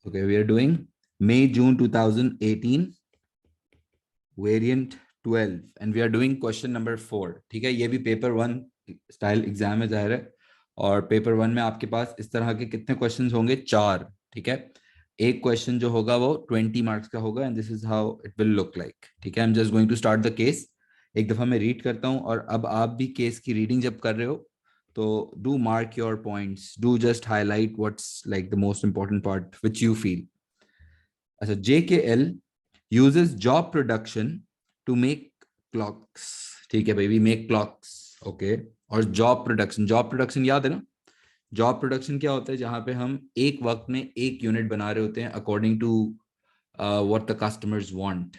Okay, we are doing May June 2018 variant 12 and we are doing question number 4. ठीक है, ये भी paper 1 style exam है जाहिर है, और पेपर 1 में आपके पास इस तरह के कितने क्वेश्चंस होंगे? 4. ठीक है, एक क्वेश्चन जो होगा वो 20 मार्क्स का होगा and this is how it will look like. ठीक है, I am just going to start the case. एक दफा मैं रीड करता हूँ और अब आप भी केस की रीडिंग जब कर रहे हो तो do mark your points, do just highlight what's like the most important part which you feel. अच्छा, JKL uses job production to make clocks. ठीक है भाई, we make clocks. ओके, और जॉब प्रोडक्शन याद है ना? जॉब प्रोडक्शन क्या होता है? जहां पे हम एक वक्त में एक यूनिट बना रहे होते हैं according to what the customers want.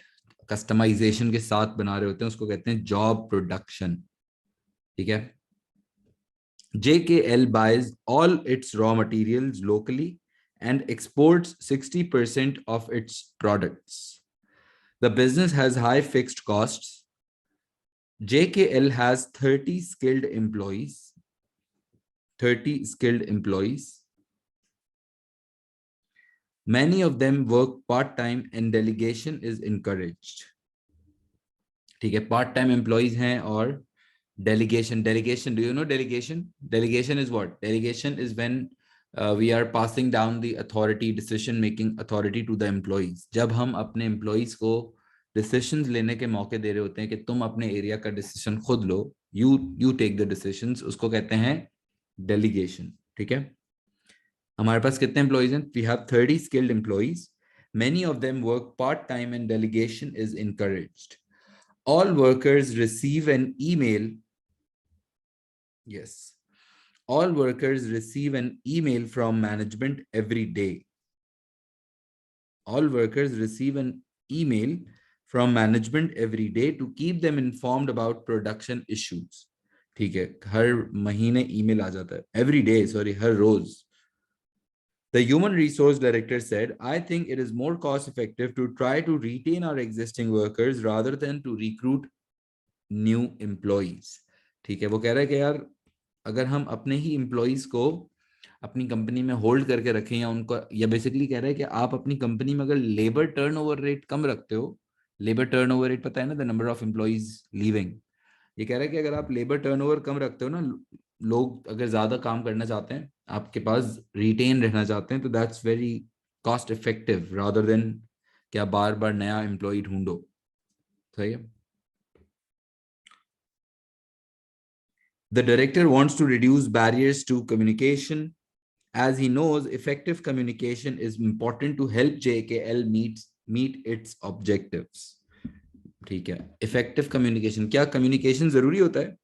Customization के साथ बना रहे होते हैं, उसको कहते हैं जॉब प्रोडक्शन. ठीक है, JKL buys all its raw materials locally and exports 60% of its products. The business has high fixed costs. JKL has 30 skilled employees. 30 skilled employees. Many of them work part-time and delegation is encouraged. ठीक है, part time employees हैं और delegation, do you know delegation is what? Delegation is when we are passing down the authority, decision making authority to the employees. जब हम अपने employees को decisions लेने के मौके दे रहे होते हैं कि तुम अपने एरिया का decision खुद लो, you take the decisions, उसको कहते हैं delegation. ठीक है, हमारे पास कितने employees हैं? We have 30 skilled employees. Many of them work part time and delegation is encouraged. All workers receive an email. Yes. All workers receive an email from management every day. All workers receive an email from management every day to keep them informed about production issues. ठीक है, हर महीने email आ जाता है. Every day, sorry, her rose. The human resource director said, I think it is more cost effective to try to retain our existing workers rather than to recruit new employees. ठीक है, वो कह रहा है कि यार अगर हम अपने ही एम्प्लॉइज को अपनी कंपनी में होल्ड करके रखें या उनको, या बेसिकली कह रहा है कि आप अपनी कंपनी में अगर लेबर टर्नओवर रेट कम रखते हो, लेबर टर्नओवर रेट पता है ना, the number of employees leaving. ये कह रहा है कि अगर आप लेबर टर्नओवर कम रखते हो ना, लोग अगर ज्यादा काम करना चाहते हैं, आपके पास रिटेन रहना चाहते हैं, तो that's very cost effective rather than कि आप बार बार नया एम्प्लॉय ढूंढो. सही है. The director wants to reduce barriers to communication as he knows effective communication is important to help JKL meet its objectives. ठीक है, इफेक्टिव कम्युनिकेशन, क्या कम्युनिकेशन जरूरी होता है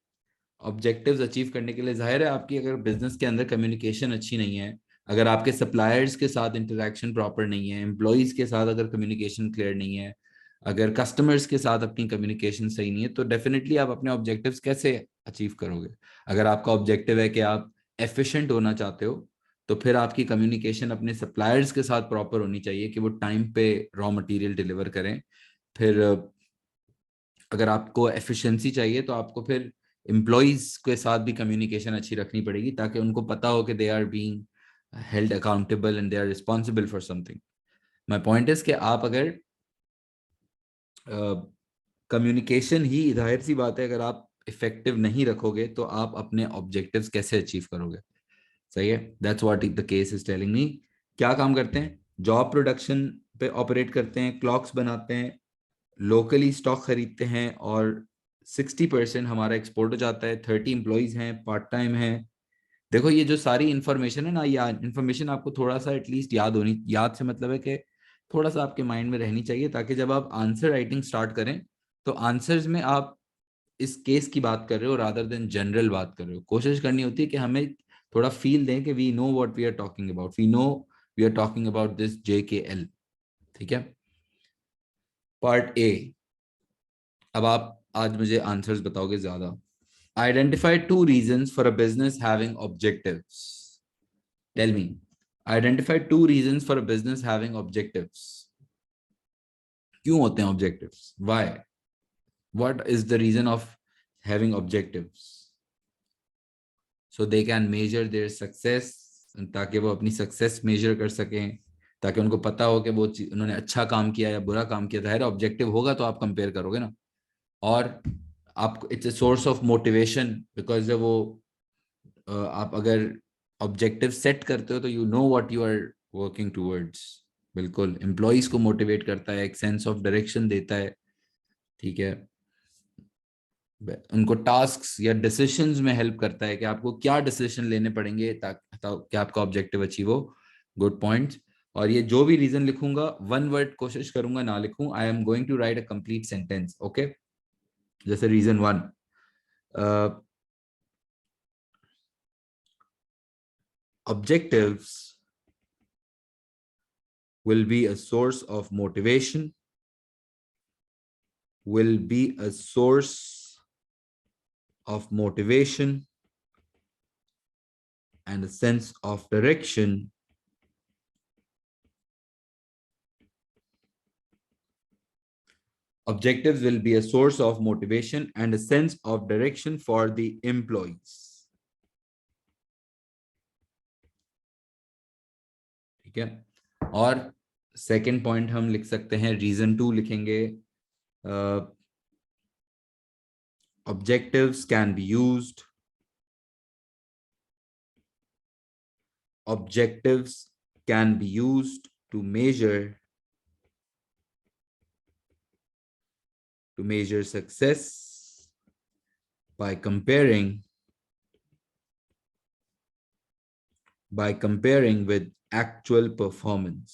ऑब्जेक्टिव्स अचीव करने के लिए? जाहिर है, आपकी अगर बिजनेस के अंदर कम्युनिकेशन अच्छी नहीं है, अगर आपके सप्लायर्स के साथ इंटरेक्शन प्रॉपर नहीं है, एम्प्लॉइज के साथ अगर कम्युनिकेशन क्लियर नहीं है, अगर कस्टमर्स के साथ अपनी कम्युनिकेशन सही नहीं है, तो डेफिनेटली आप अपने ऑब्जेक्टिव्स कैसे अचीव करोगे? अगर आपका ऑब्जेक्टिव है कि आप एफिशिएंट होना चाहते हो, तो फिर आपकी कम्युनिकेशन अपने सप्लायर्स के साथ प्रॉपर होनी चाहिए कि वो टाइम पे रॉ मटेरियल डिलीवर करें. फिर अगर आपको एफिशिएंसी चाहिए तो आपको फिर एम्प्लॉइज के साथ भी कम्युनिकेशन अच्छी रखनी पड़ेगी ताकि उनको पता हो कि they are being held accountable and they are responsible for something. My point is कि आप अगर कम्युनिकेशन ही, जाहिर सी बात है, अगर आप इफेक्टिव नहीं रखोगे तो आप अपने ऑब्जेक्टिव्स कैसे अचीव करोगे? सही है, that's what the case is telling me. क्या काम करते हैं? जॉब प्रोडक्शन पे ऑपरेट करते हैं, क्लॉक्स बनाते हैं, लोकली स्टॉक खरीदते हैं और 60% हमारा एक्सपोर्ट हो जाता है. 30 एम्प्लॉइज हैं, पार्ट टाइम हैं. देखो ये जो सारी इंफॉर्मेशन है ना, ये इंफॉर्मेशन आपको थोड़ा सा एटलीस्ट याद होनी, याद से मतलब है कि थोड़ा सा आपके माइंड में रहनी चाहिए, ताकि जब आप आंसर राइटिंग स्टार्ट करें तो आंसर्स में आप इस केस की बात कर रहे हो रादर देन जनरल बात कर रहे हो. कोशिश करनी होती है कि हमें थोड़ा फील दें कि we know what we are talking about, we know we are talking about this JKL. ठीक है, पार्ट ए. अब आप आज मुझे आंसर्स बताओगे ज्यादा. Identify 2 reasons for a business having objectives. Tell me. Identify 2 reasons for a business having objectives. क्यों होते हैं objectives? Why? What is the reason of having objectives? So they can measure their success, ताकि वो अपनी success measure कर सकें. ताकि उनको पता हो कि वो उन्होंने अच्छा काम किया या बुरा काम किया। जाहिर ऑब्जेक्टिव होगा तो आप कंपेयर करोगे ना। और आपको it's a source of motivation, because वो आप अगर ऑब्जेक्टिव सेट करते हो तो you know what you are working towards. बिल्कुल, एम्प्लॉयज को मोटिवेट करता है, एक सेंस ऑफ डायरेक्शन देता है। ठीक है, उनको टास्क्स या डिसीशंस में हेल्प करता है कि आपको क्या डिसीजन लेने पड़ेंगे ताकि आपका ऑब्जेक्टिव अचीव हो। Good points. और ये जो भी रीजन लिखूंगा, वन वर्ड कोशिश करूंगा ना लिखूं। I am going to write a complete sentence. Okay, जैसे reason one, objectives will be a source of motivation, will be a source of motivation and a sense of direction objectives will be a source of motivation and a sense of direction for the employees. ठीक है, और second point हम लिख सकते हैं, reason to लिखेंगे, objectives can be used objectives can be used to measure success by comparing with actual performance.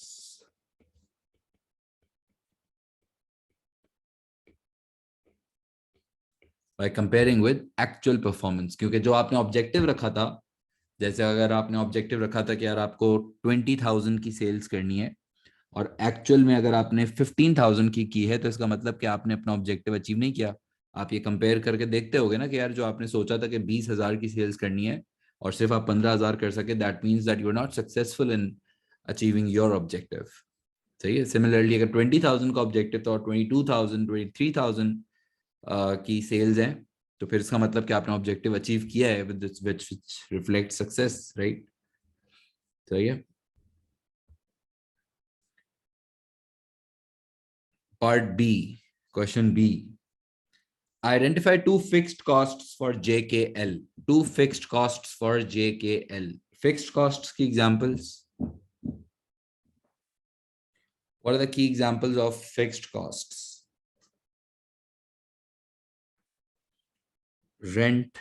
By comparing with actual performance, क्योंकि जो आपने ऑब्जेक्टिव रखा था, जैसे अगर आपने ऑब्जेक्टिव रखा था कि यार आपको 20,000 की सेल्स करनी है और एक्चुअल में अगर आपने 15,000 की है, तो इसका मतलब कि आपने अपना ऑब्जेक्टिव अचीव नहीं किया। आप ये कंपेयर करके देखते होगे ना कि यार जो आपने सोचा था कि 20,000 की सेल्स करनी है और सिर्फ आप 15,000 कर सके, that means that you are not successful in achieving your objective. सही है। सिमिलरली अगर 20,000 का ऑब्जेक्टिव था और 22,000 23,000 की सेल्स हैं, तो फिर इसका मतलब कि आपने ऑब्जेक्टिव अचीव किया है, विच रिफ्लेक्ट सक्सेस, राइट। सही है। Part B, question B, identify two fixed costs for JKL. Two fixed costs for JKL. Fixed costs की examples. What are the key examples of fixed costs? Rent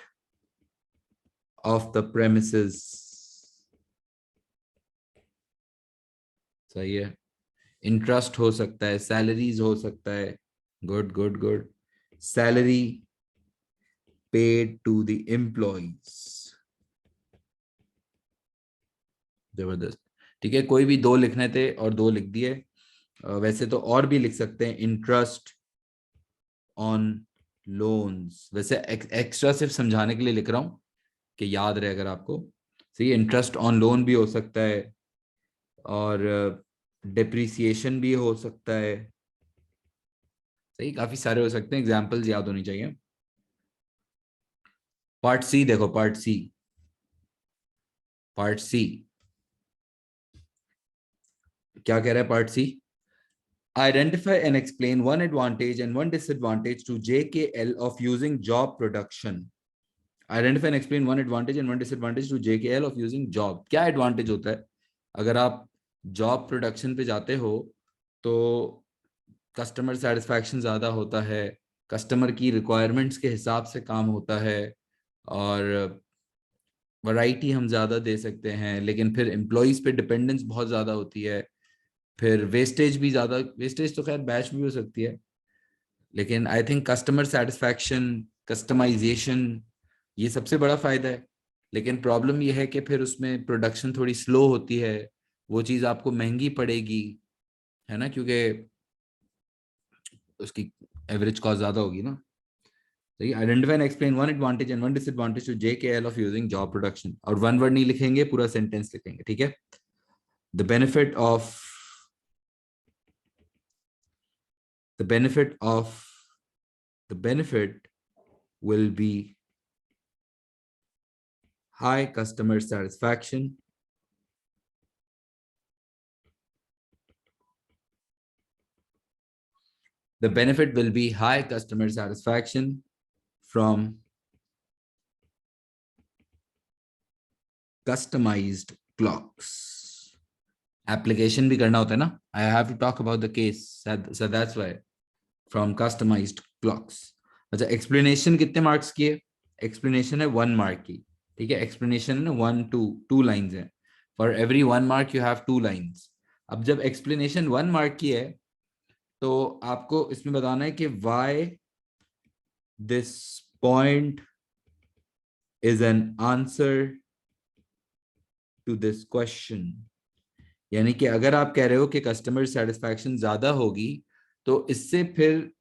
of the premises. सही है। Interest हो सकता है, salaries हो सकता है। Good good good. Salary paid to the employees. जबरदस्त। ठीक है, कोई भी दो लिखने थे और दो लिख दिए। वैसे तो और भी लिख सकते हैं, इंटरेस्ट ऑन लोन्स। वैसे एक्स्ट्रा सिर्फ समझाने के लिए लिख रहा हूं कि याद रहे अगर आपको। सही, इंटरेस्ट ऑन लोन भी हो सकता है और डिप्रिसिएशन भी हो सकता है। सही, काफी सारे हो सकते हैं, एग्जांपल्स याद होनी चाहिए। पार्ट सी देखो, पार्ट सी, पार्ट सी क्या कह रहा है। Part C, identify and explain one advantage and one disadvantage to JKL of using job production. Identify and explain one advantage and one disadvantage to JKL of using job. क्या advantage होता है अगर आप job production पे जाते हो? तो customer satisfaction ज़्यादा होता है, कस्टमर की रिक्वायरमेंट्स के हिसाब से काम होता है, और वैरायटी हम ज़्यादा दे सकते हैं। लेकिन फिर एम्प्लॉयज़ पे डिपेंडेंस बहुत ज़्यादा होती है, फिर वेस्टेज भी ज़्यादा। वेस्टेज तो खैर बैच भी हो सकती है, लेकिन I think customer satisfaction, customization, ये सबसे बड़ा फायदा है। लेकिन प्रॉब्लम ये है कि फिर उसमें प्रोडक्शन थोड़ी स्लो होती है, वो चीज़ आपको महंगी पड़ेगी, है ना, क्योंकि उसकी एवरेज कॉस्ट ज़्यादा होगी ना। सही, identify and explain one advantage and one disadvantage to JKL of using job production. और वन वर्ड नहीं लिखेंगे, पूरा सेंटेंस लिखेंगे। ठीक है। The benefit of the benefit of the benefit will be high customer satisfaction, The benefit will be high customer satisfaction from customized clocks. Application भी करना होता है ना. I have to talk about the case. So that's why. From customized clocks. अच्छा, explanation कितने marks की है? Explanation है 1 mark की. ठीक है, explanation है 1 2 lines है. For every 1 mark you have 2 lines. अब जब explanation 1 mark की है तो आपको इसमें बताना है कि why this point is an answer to this question. यानी कि अगर आप कह रहे हो कि कस्टमर सेटिस्फैक्शन ज्यादा होगी तो इससे फिर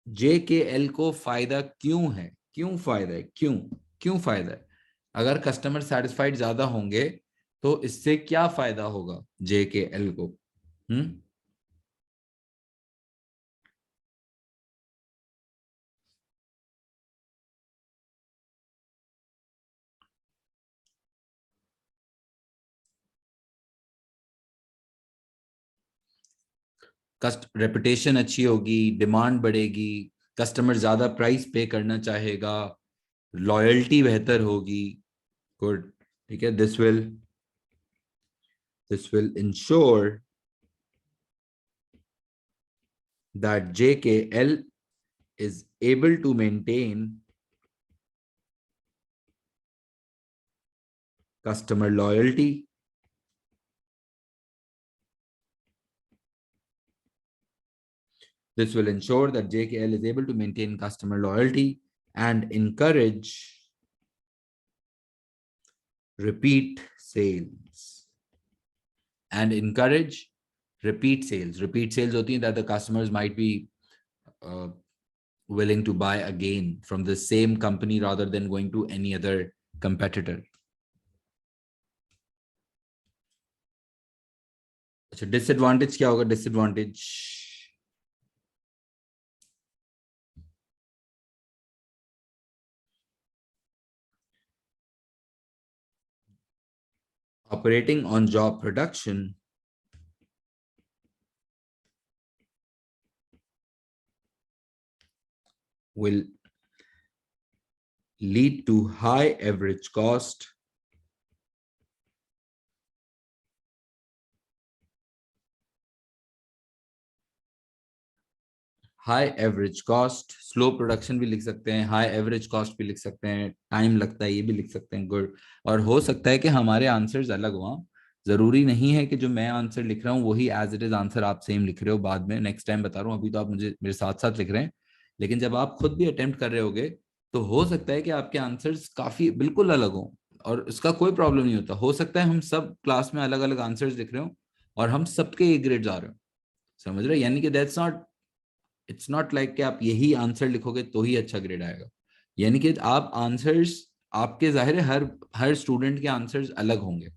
JKL को फायदा क्यों है? क्यों फायदा है? क्यों फायदा है? अगर कस्टमर सेटिस्फाइड ज्यादा होंगे तो इससे क्या फायदा होगा JKL को? रेपुटेशन अच्छी होगी, डिमांड बढ़ेगी, कस्टमर ज्यादा प्राइस पे करना चाहेगा, लॉयल्टी बेहतर होगी. गुड. ठीक है, this will ensure that JKL is able to maintain customer loyalty This will ensure that JKL is able to maintain customer loyalty and encourage repeat sales. Repeat sales hoti hain that the customers might be willing to buy again from the same company rather than going to any other competitor. अच्छा, disadvantage क्या होगा? Disadvantage operating on job production will lead to high average cost high average cost. Slow production भी लिख सकते हैं, high average cost भी लिख सकते हैं, टाइम लगता है ये भी लिख सकते हैं. गुड. और हो सकता है कि हमारे आंसर्स अलग हुआ. जरूरी नहीं है कि जो मैं आंसर लिख रहा हूँ वही एज इट इज आंसर आप सेम लिख रहे हो. बाद में नेक्स्ट टाइम बता रहा हूँ, अभी तो आप मुझे मेरे साथ साथ लिख रहे हैं. लेकिन जब आप खुद भी अटेम्प्ट कर रहे होगे तो हो सकता है कि आपके आंसर्स काफी बिल्कुल अलग हों. और इसका कोई प्रॉब्लम नहीं होता. हो सकता है हम सब क्लास में अलग अलग आंसर्स लिख रहे हो और हम सबके ए ग्रेड्स आ रहे हो. समझ रहे? यानी कि that's not it's not like कि आप यही आंसर लिखोगे तो ही अच्छा ग्रेड आएगा. यानी कि आप आंसर्स आपके जाहिर है हर हर स्टूडेंट के आंसर्स अलग होंगे,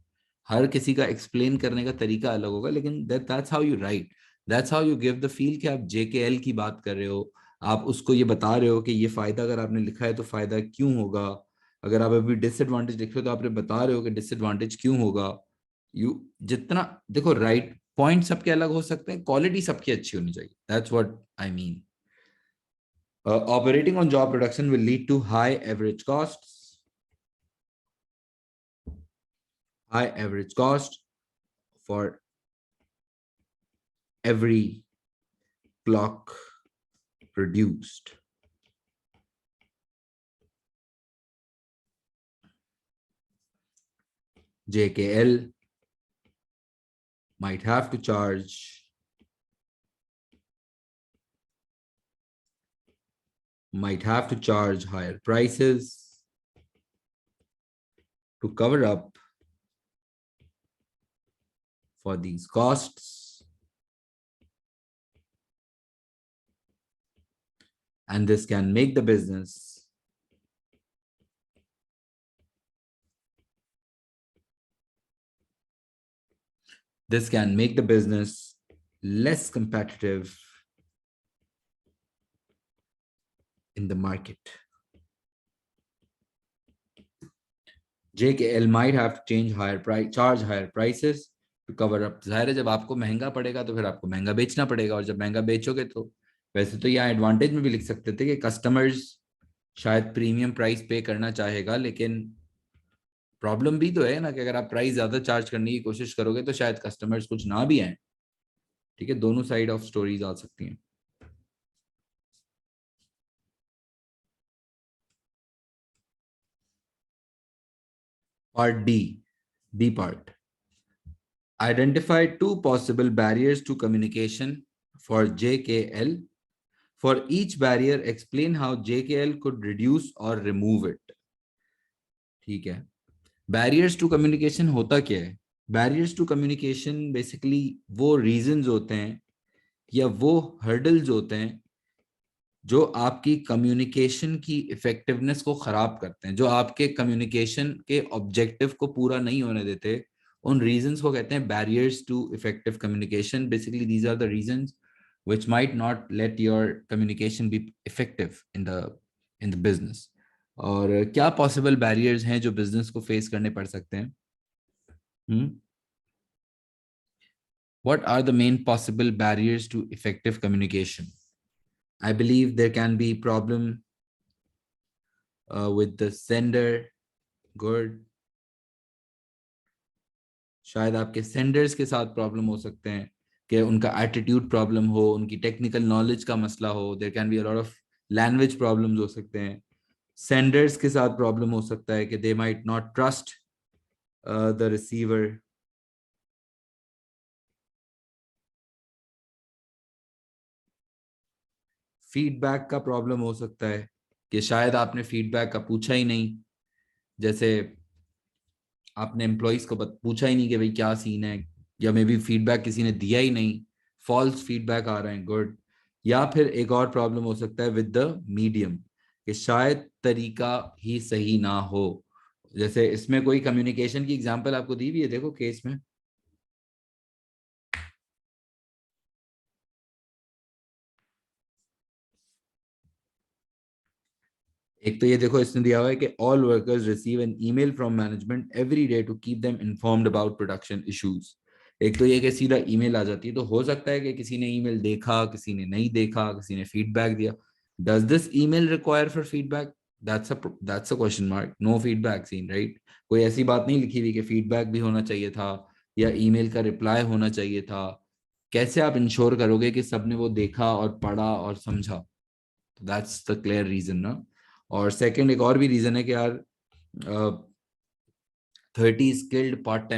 हर किसी का एक्सप्लेन करने का तरीका अलग होगा. लेकिन that's how you right, that's how you give the feel कि आप JKL की बात कर रहे हो. आप उसको ये बता रहे हो कि ये फायदा अगर आपने लिखा है तो फायदा क्यों होगा. अगर आप अभी डिसएडवांटेज लिख रहे हो तो आपने बता रहे हो कि डिसएडवांटेज क्यों होगा. यू जितना देखो, राइट पॉइंट सबके अलग हो सकते हैं, क्वालिटी सबकी अच्छी होनी चाहिए. That's what I mean. Operating on job production will lead to high average cost for every clock produced. JKL might have to charge higher prices to cover up for these costs, and this can make the business less competitive in the market. JKL might have to charge higher prices to cover up. जाहिर है जब आपको महंगा पड़ेगा तो फिर आपको महंगा बेचना पड़ेगा, और जब महंगा बेचोगे तो वैसे तो यहाँ एडवांटेज में भी लिख सकते थे कि कस्टमर्स शायद प्रीमियम प्राइस पे करना चाहेगा, लेकिन प्रॉब्लम भी तो है ना कि अगर आप प्राइस ज्यादा चार्ज करने की कोशिश करोगे तो शायद कस्टमर्स कुछ ना भी आए। ठीक है, दोनों साइड ऑफ स्टोरीज आ सकती हैं। Part D part, identify two possible barriers to communication for JKL. For each barrier, explain how JKL could reduce or remove it. ठीक है, बैरियर्स टू कम्युनिकेशन होता क्या है? बैरियर्स टू कम्युनिकेशन बेसिकली वो reasons होते हैं या वो हर्डल्स होते हैं जो आपकी कम्युनिकेशन की इफेक्टिवनेस को खराब करते हैं, जो आपके कम्युनिकेशन के ऑब्जेक्टिव को पूरा नहीं होने देते। उन रीजंस को कहते हैं barriers to effective communication. Basically these are the reasons which might not let your communication be effective in the business। और क्या पॉसिबल बैरियर्स हैं जो बिजनेस को फेस करने पड़ सकते हैं? What are the main possible barriers to effective communication? I believe there can be problem with the sender. Good. शायद आपके सेंडर्स के साथ प्रॉब्लम हो सकते हैं कि उनका एटीट्यूड प्रॉब्लम हो, उनकी टेक्निकल नॉलेज का मसला हो। There can be a lot of language problems हो सकते हैं। सेंडर्स के साथ प्रॉब्लम हो सकता है कि they might not trust the receiver. Feedback का प्रॉब्लम हो सकता है कि शायद आपने फीडबैक का पूछा ही नहीं, जैसे आपने एम्प्लॉइज को पूछा ही नहीं कि भाई क्या सीन है, या मे बी फीडबैक किसी ने दिया ही नहीं, फॉल्स फीडबैक आ रहे हैं। गुड। या फिर एक और प्रॉब्लम हो सकता है विद द मीडियम, कि शायद तरीका ही सही ना हो। जैसे इसमें कोई कम्युनिकेशन की एग्जांपल आपको दी हुई है, देखो केस में। एक तो ये देखो, इसने दिया हुआ है कि all workers receive an email from management every day to keep them informed about production issues. एक तो ये कि सीधा ईमेल आ जाती है, तो हो सकता है कि किसी ने ईमेल देखा, किसी ने नहीं देखा, किसी ने फीडबैक दिया। Does this email require for feedback? That's a question mark. No feedback seen, right? कोई ऐसी बात नहीं लिखी हुई कि फीडबैक भी होना चाहिए था या ईमेल का रिप्लाई होना चाहिए था। कैसे आप इंश्योर करोगे कि सबने वो देखा और पढ़ा और समझा? दैट्स द क्लियर रीजन ना। और सेकंड एक और भी रीजन है कि यार 30 पार्ट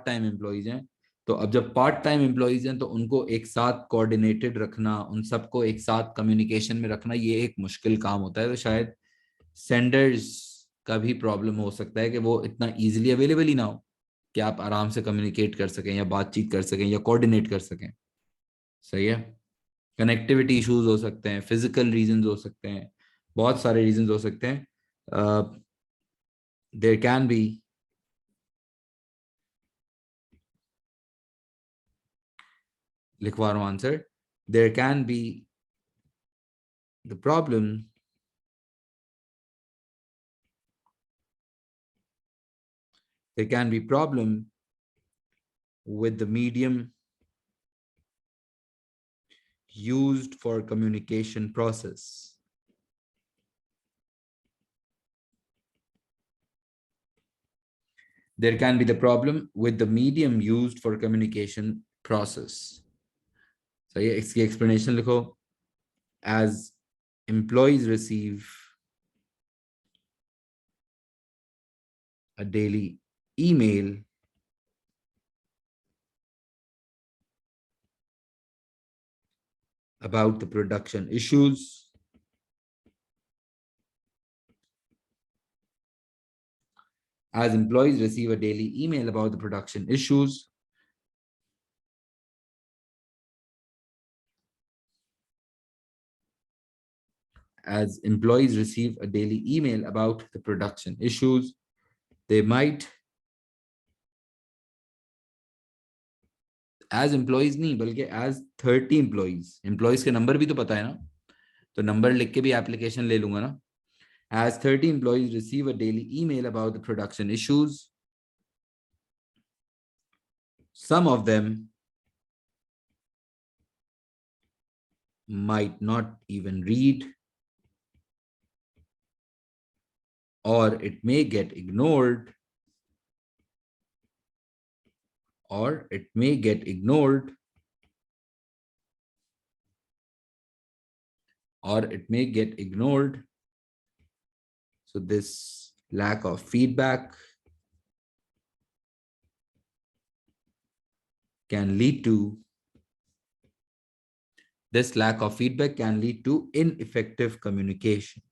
टाइम एम्प्लॉइज हैं। तो अब जब पार्ट टाइम एम्प्लॉइज हैं तो उनको एक साथ कोऑर्डिनेटेड रखना, उन सबको एक साथ कम्युनिकेशन में रखना, ये एक मुश्किल काम होता है। तो शायद सेंडर्स का भी प्रॉब्लम हो सकता है कि वो इतना इजीली अवेलेबल ही ना हो कि आप आराम से कम्युनिकेट कर सकें या बातचीत कर सकें या कोऑर्डिनेट कर सकें। सही है। कनेक्टिविटी इश्यूज हो सकते हैं, फिजिकल रीजंस हो सकते हैं, बहुत सारे रीजंस हो सकते हैं। देयर कैन बी लिखवा रहा हूं answer. There can be the problem there can be problem with the medium used for communication process. There can be the problem with the medium used for communication process. So ये इसकी explanation लिखो। As employees receive a daily email about the production issues, as employees receive a daily email about the production issues, as employees receive a daily email about the production issues, they might, as employees नहीं बल्कि as 30 employees के number भी तो पता है ना, तो number लिख के भी एप्लीकेशन ले लूंगा ना। As 30 receive a daily email about the production issues, some of them might not even read, or it may get ignored, or it may get ignored, or it may get ignored. So this lack of feedback can lead to ineffective communication.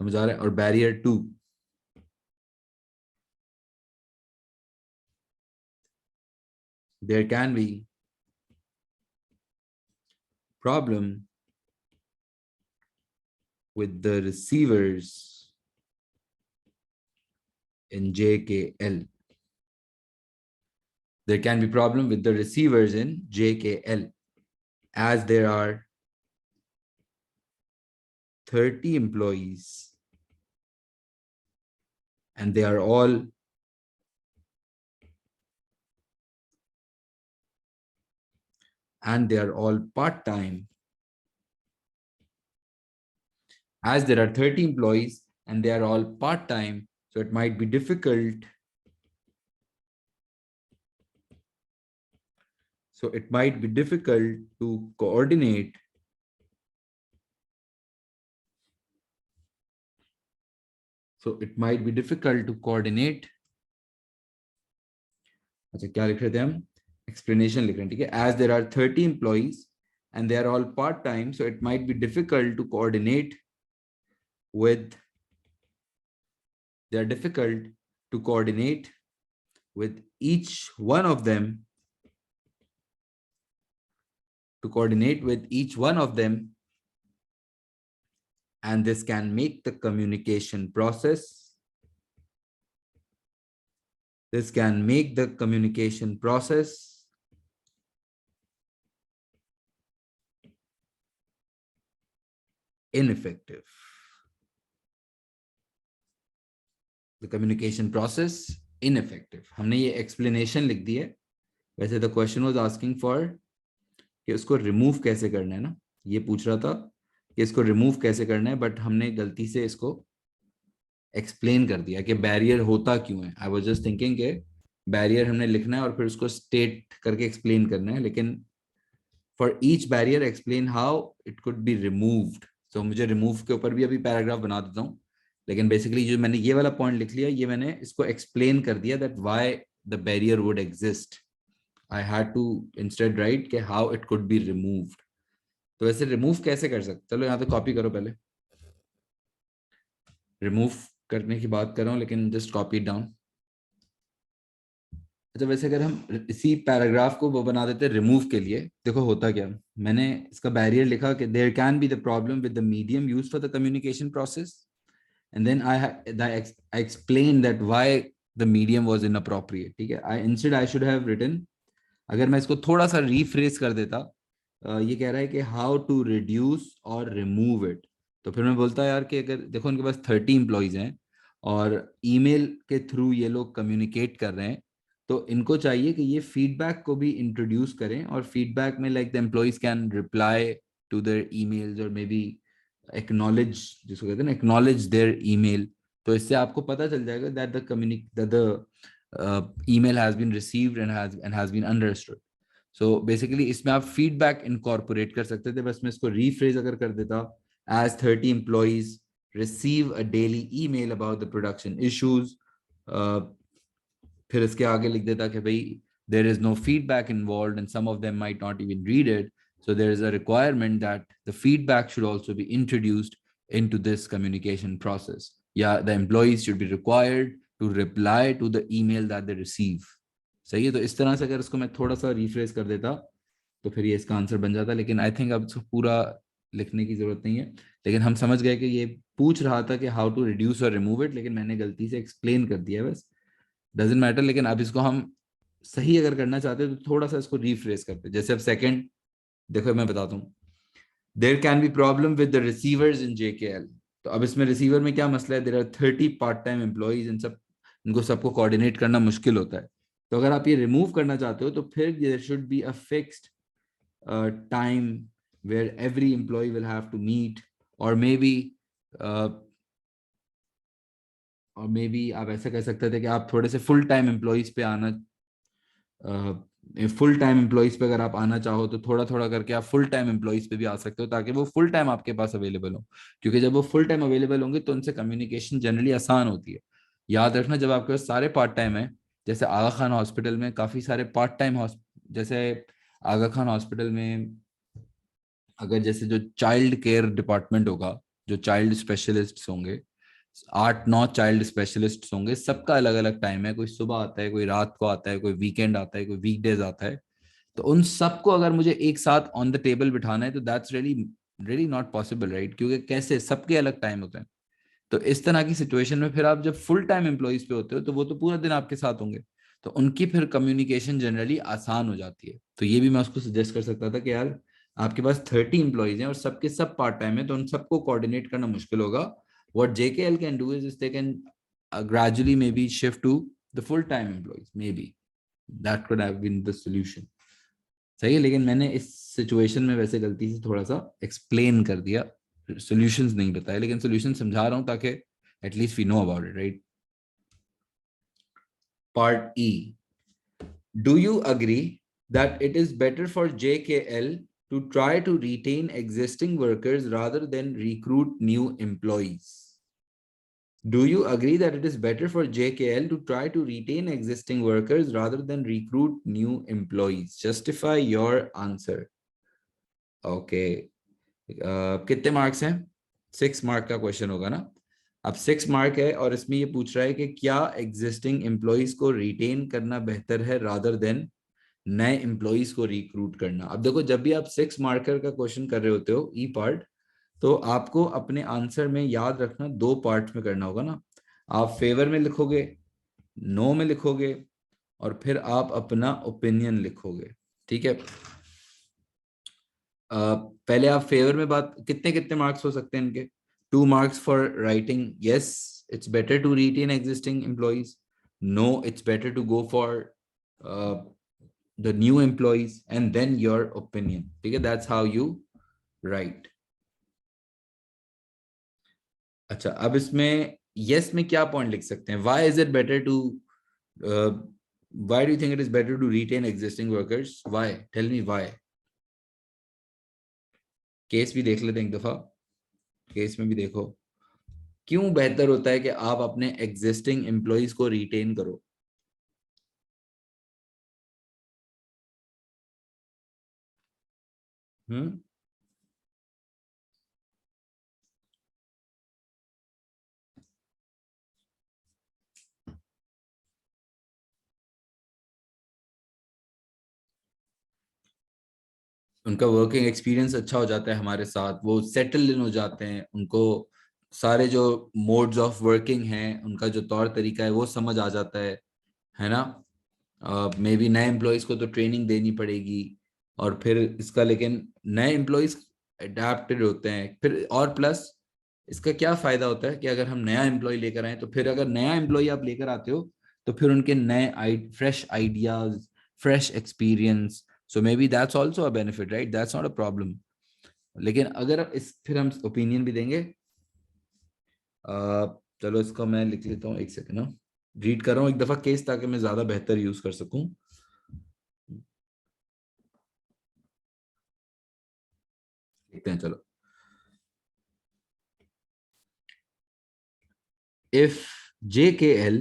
समझ आ रहा है? और barrier 2, there can be problem with the receivers in JKL. There can be problem with the receivers in JKL, as there are 30 employees and they are all part-time. As there are 30 employees and they are all part-time, so it might be difficult. So it might be difficult to coordinate अच्छा क्या लिख रहे थे हम? Explanation लिख रहे हैं, ठीक है? As there are 30 employees and they are all part-time, so it might be difficult to coordinate with each one of them, and this can make the communication process ineffective. The communication process ineffective. हमने ये explanation लिख दी है. वैसे the question was asking for कि उसको remove कैसे करना है ना, ये पूछ रहा था कि इसको remove कैसे करना है, but हमने गलती से इसको explain कर दिया कि barrier होता क्यों है. I was just thinking कि barrier हमने लिखना है और फिर उसको state करके explain करना है, लेकिन for each barrier explain how it could be removed. So मुझे remove के ऊपर भी अभी paragraph बना देता हूँ, लेकिन basically जो मैंने ये वाला point लिख लिया, ये मैंने इसको explain कर दिया that why the barrier would exist. I had to instead write कि how it could be removed. तो वैसे remove कैसे कर सकते? चलो यहाँ पे copy करो पहले. Remove करने की बात कर रहा हूँ, लेकिन just copy it down. अच्छा वैसे अगर हम इसी पैराग्राफ को वो बना देते रिमूव के लिए, देखो होता क्या, मैंने इसका बैरियर लिखा कि there can be the problem with the medium used for the communication process, and then I explain that why the medium was inappropriate. ठीक है, आई शुड हैव रिटन, अगर मैं इसको थोड़ा सा रीफ्रेज कर देता, ये कह रहा है कि हाउ टू रिड्यूस और रिमूव इट, तो फिर मैं बोलता यार कि अगर देखो उनके पास 30 एम्प्लॉइज हैं और ईमेल के थ्रू ये लोग कम्युनिकेट कर रहे हैं, तो इनको चाहिए कि ये फीडबैक को भी इंट्रोड्यूस करें, और फीडबैक में like the employees can reply to their emails और मे बी एक्नॉलेज, जिसको कहते हैं ना एक्नॉलेज देयर ईमेल. तो इससे आपको पता चल जाएगा that the email has been received and has been understood. So basically इसमें आप feedback incorporate कर सकते थे. बस मैं इसको rephrase अगर कर देता, as 30 employees receive a daily email about the production issues, फिर इसके आगे लिख देता कि भाई there is no feedback involved and some of them might not even read it, so there is a requirement that the feedback should also be introduced into this communication process. Yeah, the employees should be required to reply to the email that they receive. सही है, तो इस तरह से अगर इसको मैं थोड़ा सा रिफ्रेश कर देता तो फिर ये इसका आंसर बन जाता, लेकिन आई थिंक अब इसको पूरा लिखने की जरूरत नहीं है. लेकिन हम समझ गए कि ये पूछ रहा था कि हाउ टू रिड्यूस और रिमूव इट, लेकिन मैंने गलती से एक्सप्लेन कर दिया, बस डजंट मैटर. लेकिन अब इसको हम सही अगर करना चाहते हैं तो थोड़ा सा इसको रिफ्रेश करते. जैसे अब सेकंड देखो, मैं बताता हूँ, there can be problem with the receivers in JKL. तो अब इसमें रिसीवर में क्या मसला है, there are 30 part time employees, इन सब इनको सबको कोऑर्डिनेट करना मुश्किल होता है। तो अगर आप ये रिमूव करना चाहते हो तो फिर there should be a fixed time where every employee will have to meet, और मे बी आप ऐसा कह सकते थे कि आप थोड़े से फुल टाइम एम्प्लॉयज पे आना, फुल टाइम एम्प्लॉयज पे अगर आप आना चाहो तो थोड़ा थोड़ा करके आप फुल टाइम एम्प्लॉयज पे भी आ सकते हो, ताकि वो फुल टाइम आपके पास अवेलेबल हो। क्योंकि जब वो फुल टाइम अवेलेबल होंगे तो उनसे कम्युनिकेशन जनरली आसान होती है। याद रखना, जब आपके पास सारे पार्ट टाइम है, जैसे आगा खान हॉस्पिटल में काफी सारे पार्ट टाइम, जैसे आगा खान हॉस्पिटल में अगर जैसे जो चाइल्ड केयर डिपार्टमेंट होगा, जो चाइल्ड स्पेशलिस्ट होंगे, 8-9 चाइल्ड स्पेशलिस्ट होंगे, सबका अलग अलग टाइम है। कोई सुबह आता है, कोई रात को आता है, कोई वीकेंड आता है, कोई वीकडेज आता है। तो उन सबको अगर मुझे एक साथ ऑन द टेबल बिठाना है तो that's really really not possible, right? क्योंकि कैसे, सबके अलग टाइम होते हैं। तो इस तरह की सिचुएशन में फिर आप जब फुल टाइम एम्प्लॉयज पे होते हो तो वो तो पूरा दिन आपके साथ होंगे, तो उनकी फिर कम्युनिकेशन जनरली आसान हो जाती है। तो ये भी मैं उसको सजेस्ट कर सकता था कि यार आपके पास 30 एम्प्लॉयज हैं और सबके सब पार्ट टाइम है, तो उन सबको कोऑर्डिनेट करना मुश्किल होगा। What JKL can do is they can gradually maybe shift to the full time employees, maybe that could have been the solution। सही है, लेकिन मैंने इस सिचुएशन में वैसे गलती से थोड़ा सा एक्सप्लेन कर दिया, सॉल्यूशंस नहीं बताए, लेकिन सॉल्यूशन समझा रहा हूं ताकि at least we know about it, right? Part E, do you agree that it is better for JKL to try to retain existing workers rather than recruit new employees? Do you agree that it is better for JKL to try to retain existing workers rather than recruit new employees? Justify your answer. Okay. कितने marks हैं? 6 mark का question होगा ना। अब 6 mark है और इसमें ये पूछ रहा है कि क्या एग्जिस्टिंग एम्प्लॉयज को रिटेन करना बेहतर है रादर देन नए एम्प्लॉयज को रिक्रूट करना। अब देखो, जब भी आप 6 मार्कर का क्वेश्चन कर रहे होते हो ई पार्ट, तो आपको अपने आंसर में याद रखना 2 पार्ट में करना होगा ना। आप फेवर में लिखोगे, नो में लिखोगे, और फिर आप अपना ओपिनियन लिखोगे। ठीक है। पहले आप फेवर में बात, कितने कितने मार्क्स हो सकते हैं इनके? 2 marks for writing yes it's better to retain existing employees, no it's better to go for the new employees, and then your opinion. ठीक है, दैट्स हाउ यू राइट। अच्छा, अब इसमें यस में क्या पॉइंट लिख सकते हैं? Why is it better to, why do you think it is better to retain existing workers? Why, tell me why. Case भी देख लेते हैं एक दफा, केस में भी देखो क्यों बेहतर होता है कि आप अपने एग्जिस्टिंग एम्प्लॉयज को रिटेन करो। हम्म, उनका वर्किंग एक्सपीरियंस अच्छा हो जाता है हमारे साथ, वो सेटल इन हो जाते हैं, उनको सारे जो मोड्स ऑफ वर्किंग हैं, उनका जो तौर तरीका है वो समझ आ जाता है ना। मे बी नए एम्प्लॉयज को तो ट्रेनिंग देनी पड़ेगी, और फिर इसका, लेकिन नए एम्प्लॉयज अडेप्टेड होते हैं फिर। और प्लस इसका क्या फायदा होता है कि अगर हम नया एम्प्लॉय लेकर आए, तो फिर अगर नया एम्प्लॉय आप लेकर आते हो तो फिर उनके नए fresh ideas, fresh experience, so may be that's also a benefit, right? That's not a problem. लेकिन अगर इस फिर हम ओपिनियन भी देंगे। चलो इसको मैं लिख लेता हूँ, एक सेकेंड ना, रीड कर रहा हूँ एक दफा केस ताकि मैं ज्यादा बेहतर यूज कर सकूं। देखते हैं चलो। if JKL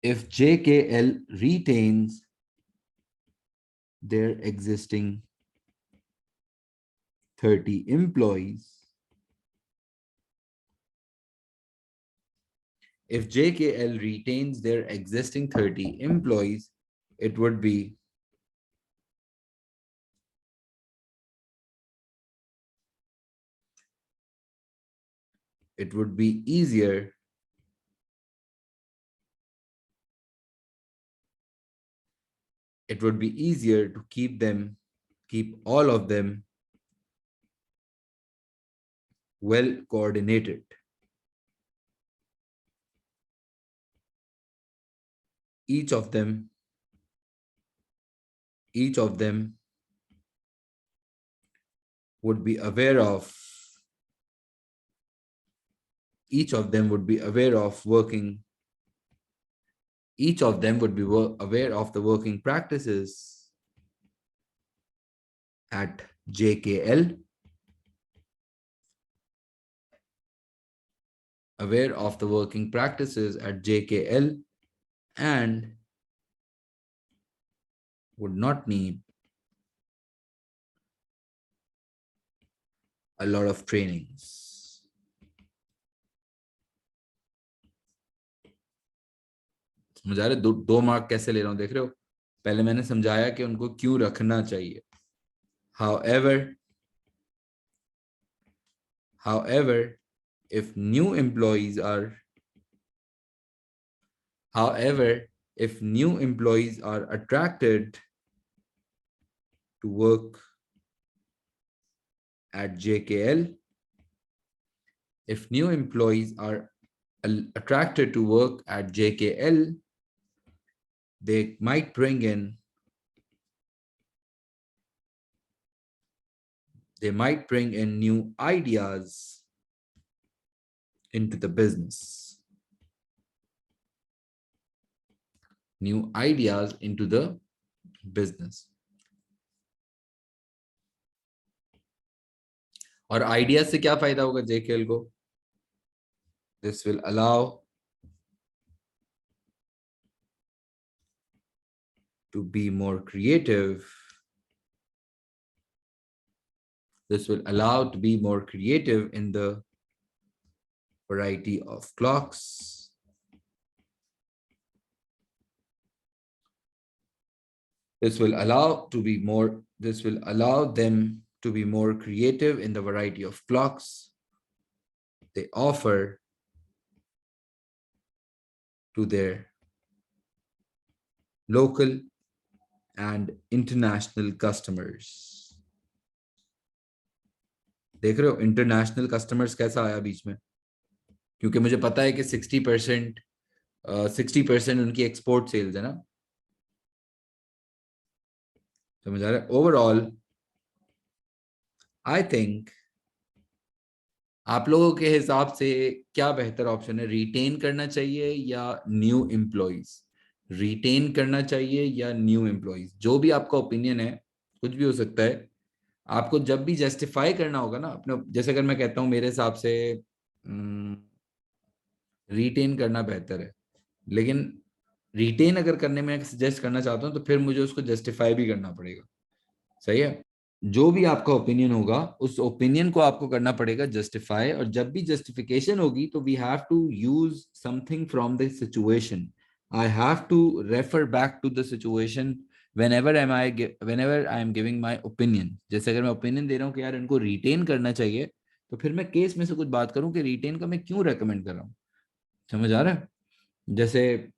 if JKL retains their existing 30 employees, if JKL retains their existing 30 employees, it would be it would be easier it would be easier to keep all of them well coordinated. each of them would be aware of working each of them would be aware of the working practices at JKL, aware of the working practices at JKL, and would not need a lot of trainings. समझ आ रहे? दो mark कैसे ले रहा हूं, देख रहे हो? पहले मैंने समझाया कि उनको क्यों रखना चाहिए. However, if new employees are attracted to work at JKL, if new employees are attracted to work at JKL, they might bring in new ideas into the business. New ideas into the business. और idea से क्या फायदा होगा JKL को? This will allow to be more creative. This will allow to be more creative in the variety of clocks. This will allow them to be more creative in the variety of clocks they offer to their local and international customers. देख रहे हो international customers कैसा आया बीच में? क्योंकि मुझे पता है कि 60% उनकी एक्सपोर्ट सेल्स है ना. समझ आ रहा है? ओवरऑल आई थिंक आप लोगों के हिसाब से क्या बेहतर ऑप्शन है? रिटेन करना चाहिए या न्यू एम्प्लॉइज? रिटेन करना चाहिए या न्यू एम्प्लॉइज? जो भी आपका ओपिनियन है, कुछ भी हो सकता है. आपको जब भी जस्टिफाई करना होगा ना अपने, जैसे अगर मैं कहता हूं मेरे हिसाब से रिटेन करना बेहतर है, लेकिन रिटेन अगर करने में सजेस्ट करना चाहता हूं तो फिर मुझे उसको जस्टिफाई भी करना पड़ेगा. सही है? जो भी आपका ओपिनियन होगा उस ओपिनियन को आपको करना पड़ेगा जस्टिफाई, और जब भी जस्टिफिकेशन होगी तो we have to use something from the situation. I have to refer back to the situation whenever I am giving my opinion. जैसे अगर मैं ओपिनियन दे रहा हूँ कि यार इनको रिटेन करना चाहिए, तो फिर मैं केस में से कुछ बात करूं कि रिटेन का मैं क्यों रेकमेंड कर रहा हूँ. समझ आ रहा है? जैसे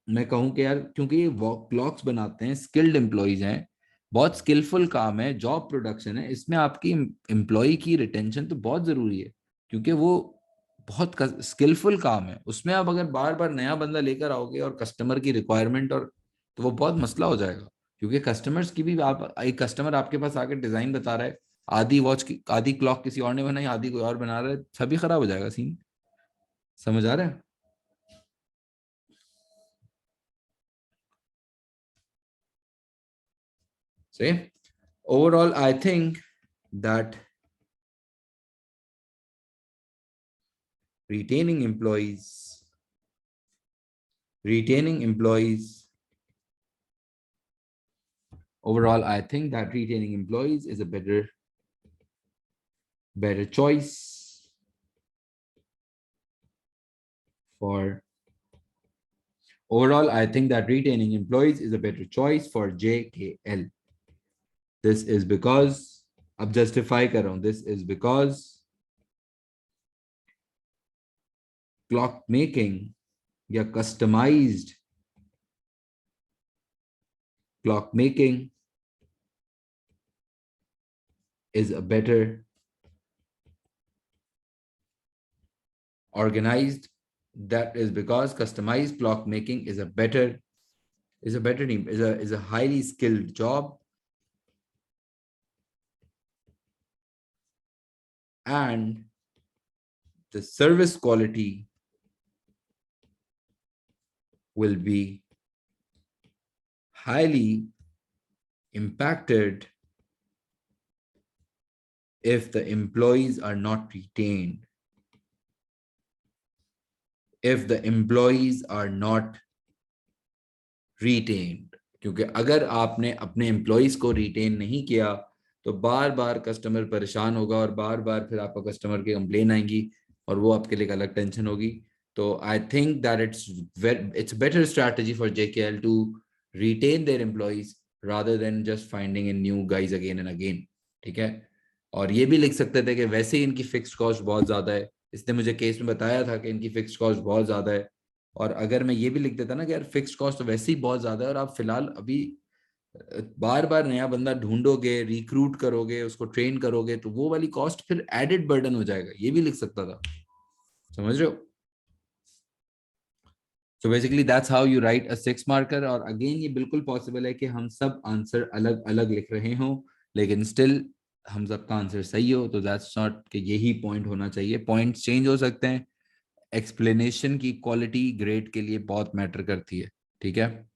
मैं कहूँ कि यार क्योंकि ये क्लॉक्स बनाते हैं, स्किल्ड एम्प्लॉयज हैं, बहुत स्किलफुल काम है, जॉब प्रोडक्शन है, इसमें आपकी एम्प्लॉय की रिटेंशन तो बहुत जरूरी है, क्योंकि वो बहुत स्किलफुल काम है. उसमें आप अगर बार बार नया बंदा लेकर आओगे और कस्टमर की रिक्वायरमेंट, और तो वो बहुत मसला हो जाएगा. क्योंकि कस्टमर्स की भी, आप एक कस्टमर आपके पास आकर डिजाइन बता रहा है, आधी क्लॉक किसी और ने बनाई, आधी कोई और बना रहा है, सभी खराब हो जाएगा सीन. समझ आ रहा है? See, overall, I think that retaining employees, overall, I think that retaining employees is a better choice for, overall, I think that retaining employees is a better choice for JKL. This is because, अब justify कर रहा हूं, this is because clock making या customized clock making is a better organized. That is because customized clock making is a better is a better team, is a highly skilled job, and the service quality will be highly impacted if the employees are not retained. If the employees are not retained, क्योंकि अगर आपने अपने employees को retain नहीं किया तो बार बार customer परेशान होगा और बार बार फिर आपको कस्टमर की कंप्लेन आएंगी और वो आपके लिए एक अलग टेंशन होगी. तो I think that it's better strategy for JKL to retain their employees rather than just finding in new guys again and again. ठीक है. और ये भी लिख सकते थे कि वैसे ही इनकी फिक्स्ड कॉस्ट बहुत ज्यादा है. इसने मुझे केस में बताया था कि इनकी फिक्स्ड कॉस्ट बहुत ज्यादा है. और अगर मैं ये भी लिख देता ना कि यार फिक्स्ड कॉस्ट तो वैसे ही बहुत ज्यादा है और आप फिलहाल अभी बार बार नया बंदा ढूंढोगे, रिक्रूट करोगे, उसको ट्रेन करोगे, तो वो वाली कॉस्ट फिर एडेड बर्डन हो जाएगा. ये भी लिख सकता था. समझ रहे हो? So basically that's how you right a 6 marker. और अगेन ये बिल्कुल पॉसिबल है कि हम सब आंसर अलग अलग लिख रहे हो, लेकिन स्टिल हम सबका आंसर सही हो. तो दैट्स नॉट कि यही पॉइंट होना चाहिए. पॉइंट्स चेंज हो सकते हैं. एक्सप्लेनेशन की क्वालिटी ग्रेड के लिए बहुत मैटर करती है. ठीक है.